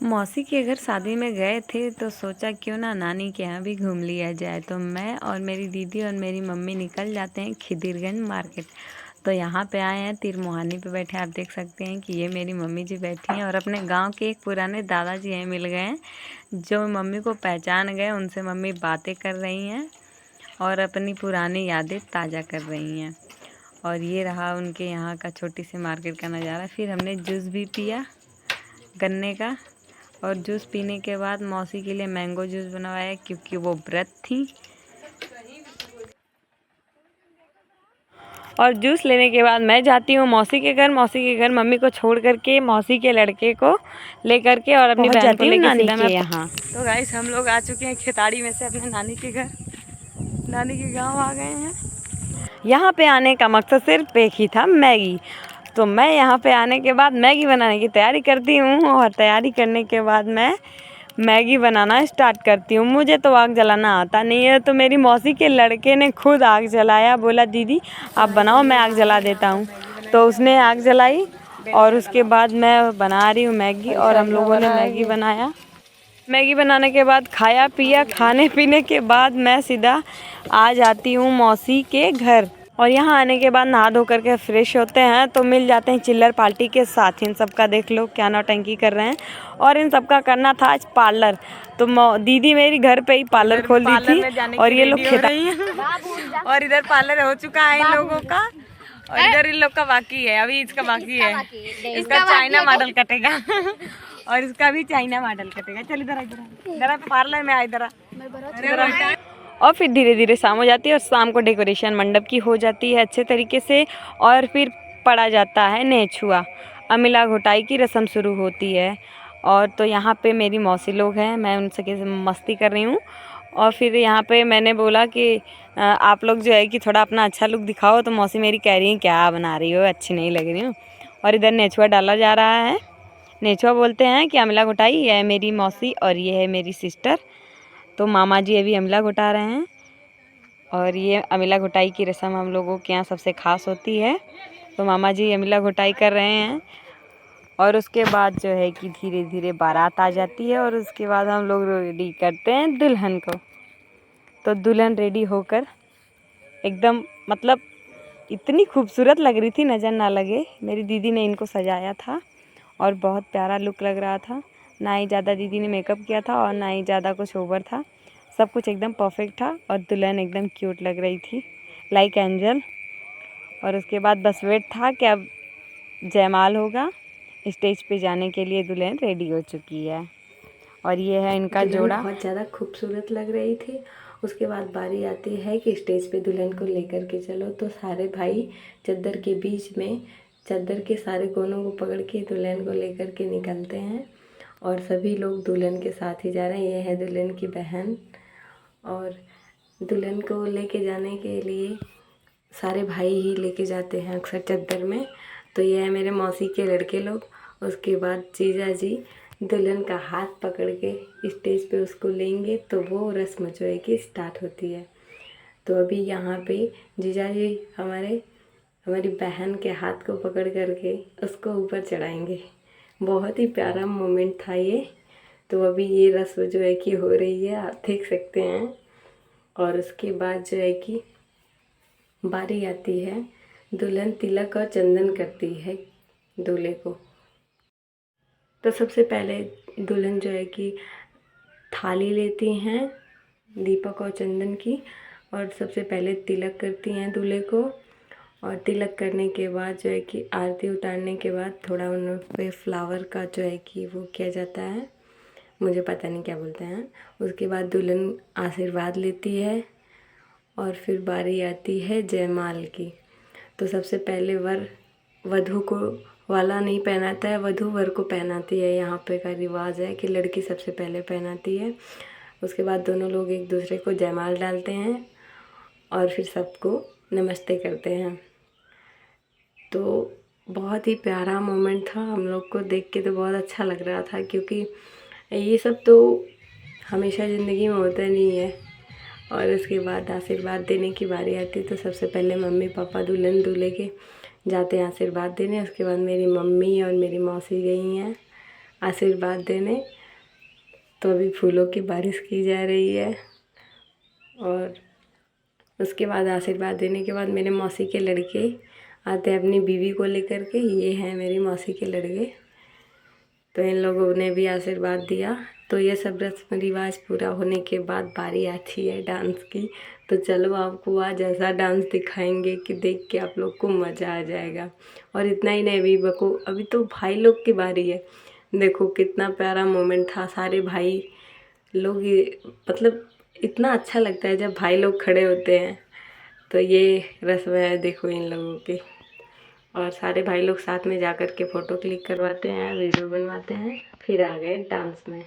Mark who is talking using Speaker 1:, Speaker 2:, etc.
Speaker 1: मौसी के घर शादी में गए थे तो सोचा क्यों ना नानी के यहाँ भी घूम लिया जाए। तो मैं और मेरी दीदी और मेरी मम्मी निकल जाते हैं खिदिरगंज मार्केट। तो यहाँ पे आए हैं तिरमुहानी पे बैठे। आप देख सकते हैं कि ये मेरी मम्मी जी बैठी हैं और अपने गांव के एक पुराने दादाजी हैं मिल गए हैं, जो मम्मी को पहचान गए। उनसे मम्मी बातें कर रही हैं और अपनी पुरानी यादें ताज़ा कर रही हैं। और ये रहा उनके यहाँ का छोटी सी मार्केट का नज़ारा। फिर हमने जूस भी पिया गन्ने का, और जूस पीने के बाद मौसी के लिए मैंगो जूस बनवाया क्योंकि वो व्रत थी। और जूस लेने के बाद मैं जाती हूँ मौसी के घर। मौसी के घर मम्मी को छोड़ करके मौसी के लड़के को ले करके और अपनी बहन को लेके सीधा मैं यहाँ। तो गाइस हम लोग आ चुके हैं खेताड़ी में से अपने नानी के घर, नानी के गांव आ गए हैं। यहाँ पे आने का मकसद सिर्फ एक ही था, मैगी। तो मैं यहाँ पे आने के बाद मैगी बनाने की तैयारी करती हूँ और तैयारी करने के बाद मैं मैगी बनाना स्टार्ट करती हूँ। मुझे तो आग जलाना आता नहीं है, तो मेरी मौसी के लड़के ने खुद आग जलाया। बोला दीदी आप बनाओ, मैं आग जला देता हूँ। तो उसने आग जलाई और उसके बाद मैं बना रही हूँ मैगी। और हम लोगों ने मैगी बनाया। मैगी बनाने के बाद खाया पिया। खाने पीने के बाद मैं सीधा आ जाती हूँ मौसी के घर। और यहाँ आने के बाद नहा धो करके फ्रेश होते हैं तो मिल जाते हैं चिल्लर पार्टी के साथ। इन सबका देख लो क्या नौटंकी कर रहे हैं। और इन सबका करना था आज पार्लर। तो दीदी मेरी घर पे ही पार्लर खोल दी थी और ये लोग खेता और इधर पार्लर हो चुका है इन लोगों का, और इधर इन लोग का बाकी है। अभी इसका बाकी है, इसका चाइना मॉडल कटेगा और इसका भी चाइना मॉडल कटेगा। चल इधर इधर पार्लर में आ, इधर। और फिर धीरे धीरे शाम हो जाती है और शाम को डेकोरेशन मंडप की हो जाती है अच्छे तरीके से। और फिर पड़ा जाता है नेछुआ, अमिला घोटाई की रस्म शुरू होती है। और तो यहाँ पे मेरी मौसी लोग हैं, मैं उनसे कैसे मस्ती कर रही हूँ। और फिर यहाँ पे मैंने बोला कि आप लोग जो है कि थोड़ा अपना अच्छा लुक दिखाओ। तो मौसी मेरी कह रही है क्या बना रही हो, अच्छी नहीं लग रही हूँ। और इधर नेछुआ डाला जा रहा है। नेछुआ बोलते हैं कि अमिला घोटाई, ये है मेरी मौसी और ये है मेरी सिस्टर। तो मामा जी अभी अमिला घोटा रहे हैं। और ये अमिला घोटाई की रस्म हम लोगों के यहाँ सबसे ख़ास होती है। तो मामा जी अमिला घोटाई कर रहे हैं। और उसके बाद जो है कि धीरे धीरे बारात आ जाती है और उसके बाद हम लोग रेडी करते हैं दुल्हन को। तो दुल्हन रेडी होकर एकदम मतलब इतनी खूबसूरत लग रही थी, नज़र ना लगे। मेरी दीदी ने इनको सजाया था और बहुत प्यारा लुक लग रहा था। ना ही ज़्यादा दीदी ने मेकअप किया था और ना ही ज़्यादा कुछ ओवर था। सब कुछ एकदम परफेक्ट था और दुल्हन एकदम क्यूट लग रही थी, लाइक एंजल। और उसके बाद बस वेट था कि अब जयमाल होगा। स्टेज पे जाने के लिए दुल्हन रेडी हो चुकी है और ये है इनका जोड़ा। बहुत ज़्यादा खूबसूरत लग रही थी। उसके बाद बारी आती है कि स्टेज पे दुल्हन को लेकर के चलो। तो सारे भाई चद्दर के बीच में, चद्दर के सारे कोनों को पकड़ के दुल्हन को लेकर के निकलते हैं और सभी लोग दुल्हन के साथ ही जा रहे हैं। ये है दुल्हन की बहन। और दुल्हन को लेके जाने के लिए सारे भाई ही लेके जाते हैं अक्सर चद्दर में। तो ये है मेरे मौसी के लड़के लोग। उसके बाद जीजा जी दुल्हन का हाथ पकड़ के स्टेज पे उसको लेंगे तो वो रस्म जो है कि स्टार्ट होती है। तो अभी यहाँ पे जीजा जी हमारी बहन के हाथ को पकड़ करके उसको ऊपर चढ़ाएंगे। बहुत ही प्यारा मोमेंट था ये। तो अभी ये रस्म जो है कि हो रही है, आप देख सकते हैं। और उसके बाद जो है कि बारी आती है, दुल्हन तिलक और चंदन करती है दूल्हे को। तो सबसे पहले दुल्हन जो है कि थाली लेती हैं दीपक और चंदन की, और सबसे पहले तिलक करती हैं दूल्हे को। और तिलक करने के बाद जो है कि आरती उतारने के बाद थोड़ा उन पे फ्लावर का जो है कि वो किया जाता है, मुझे पता नहीं क्या बोलते हैं। उसके बाद दुल्हन आशीर्वाद लेती है और फिर बारी आती है जयमाल की। तो सबसे पहले वर वधू को वाला नहीं पहनाता है, वधू वर को पहनाती है। यहाँ पे का रिवाज है कि लड़की सबसे पहले पहनाती है। उसके बाद दोनों लोग एक दूसरे को जयमाल डालते हैं और फिर सबको नमस्ते करते हैं। तो बहुत ही प्यारा मोमेंट था, हम लोग को देख के तो बहुत अच्छा लग रहा था, क्योंकि ये सब तो हमेशा ज़िंदगी में होता नहीं है। और उसके बाद आशीर्वाद देने की बारी आती तो सबसे पहले मम्मी पापा दुल्हन दूल्हे के जाते हैं आशीर्वाद देने। उसके बाद मेरी मम्मी और मेरी मौसी गई हैं
Speaker 2: आशीर्वाद देने। तो अभी फूलों की बारिश की जा रही है और उसके बाद आशीर्वाद देने के बाद मेरे मौसी के लड़के आते हैं अपनी बीवी को लेकर के। ये हैं मेरी मौसी के लड़के। तो इन लोगों ने भी आशीर्वाद दिया। तो ये सब रस्म रिवाज पूरा होने के बाद बारी आती है डांस की। तो चलो आपको आज ऐसा डांस दिखाएंगे कि देख के आप लोग को मज़ा आ जाएगा। और इतना ही नहीं, अभी तो भाई लोग की बारी है। देखो कितना प्यारा मोमेंट था। सारे भाई लोग मतलब इतना अच्छा लगता है जब भाई लोग खड़े होते हैं। तो ये रस्म है देखो इन लोगों की। और सारे भाई लोग साथ में जा कर के फ़ोटो क्लिक करवाते हैं, वीडियो बनवाते हैं, फिर आ गए डांस में।